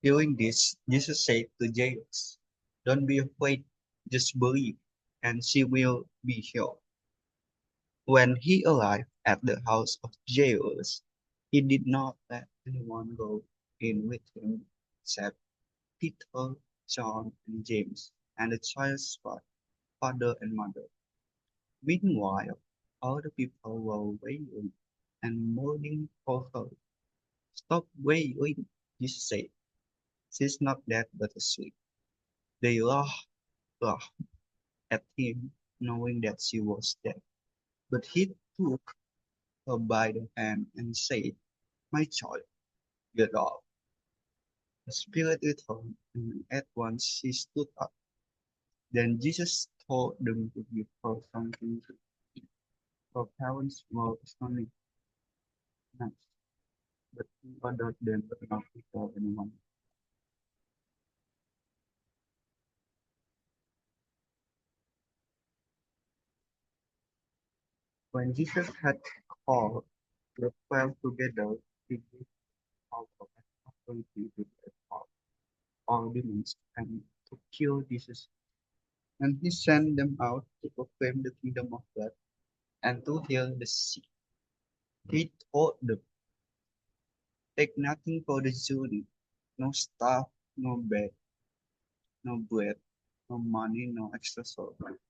Hearing this, Jesus said to Jairus, "Don't be afraid, just believe, and she will be healed." When he arrived at the house of Jairus, he did not let anyone go in with him except Peter, John, and James, and the child's father and mother. Meanwhile, all the people were wailing and mourning for her. "Stop wailing," Jesus said. "She's not dead but asleep." They laughed at him, knowing that she was dead. But he took her by the hand and said, "My child, get up." The spirit returned, and at once she stood up. Then Jesus told them to give her something to eat. Her parents were astonished, but he ordered them not to tell anyone. When Jesus had called the 12 together, he gave power and authority to cast all demons and to kill diseases. And he sent them out to proclaim the kingdom of God and to heal the sick. He told them, "Take nothing for the journey, no staff, no bed, no bread, no money, no accessories.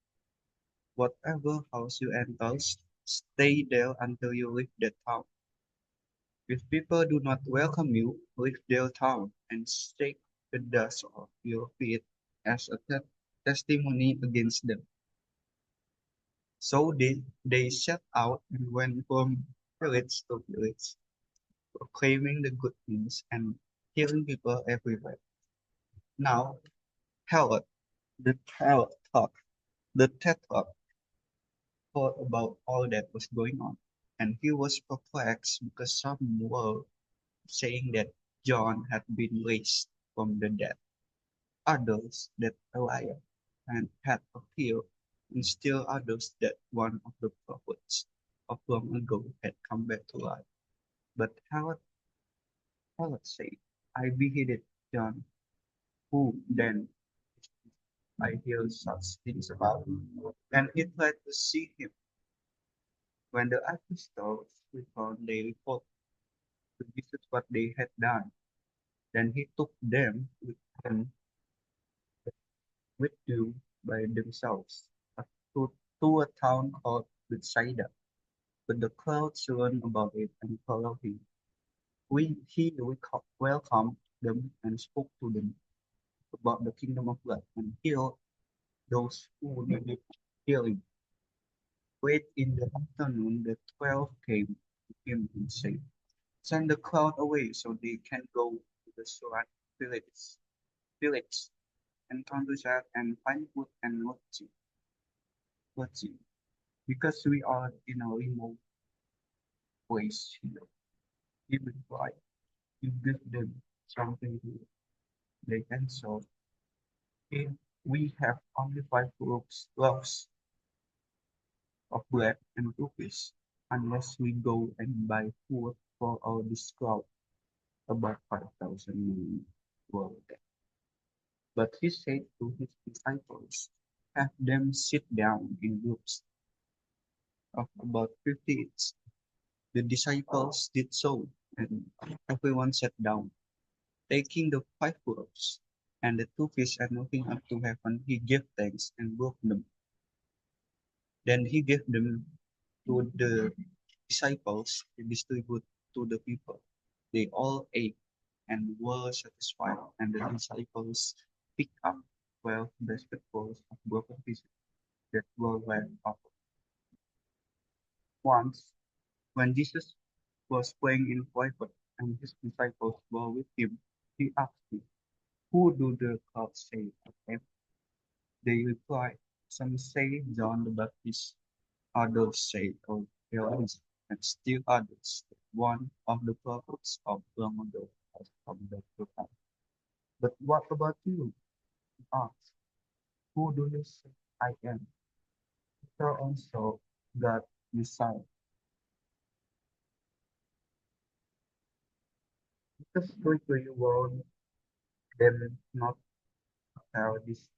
Whatever house you enter, stay there until you leave the town. If people do not welcome you, leave their town and shake the dust off your feet as a testimony against them." So they set out and went from village to village, proclaiming the good news and healing people everywhere. Now Herod, the Tetrarch, the Tetrarch thought about all that was going on, and he was perplexed because some were saying that John had been raised from the dead, others that Elijah and had appeared, and still others that one of the prophets of long ago had come back to life. But Herod said, "I beheaded John. Who then I hear such things about?" And he tried to see him. When the apostles returned, they reported to Jesus what they had done. Then he took them withdrew by themselves to, to a town called Bethsaida. But the crowds learned about it and followed him. He welcomed them and spoke to them about the kingdom of God and healed those who needed healing. Late in the afternoon, the 12 came to him and said, "Send the crowd away so they can go to the surrounding village and countryside and find food and lodging, because we are in a remote place here." He replied, "You give them something to eat." They answered, "If we have only five loaves of bread and two fish, unless we go and buy food for all this crowd." About 5,000 men were there. But he said to his disciples, "Have them sit down in groups of about 50 each." The disciples did so, and everyone sat down. Taking the five loaves and the two fish and looking up to heaven, he gave thanks and broke them. Then he gave them to the disciples to distribute to the people. They all ate and were satisfied, and the disciples picked up 12 basketfuls of broken pieces that were left over. Once, when Jesus was praying in private and his disciples were with him, he asked them, "Who do the crowd say I am?" They replied, "Some say John the Baptist, others say Elijah, and still others that one of the prophets of long ago has come back to life." "But what about you?" he asked. "Who do you say I am?" Peter answered, "God Messiah." Jesus quickly warned them not tell this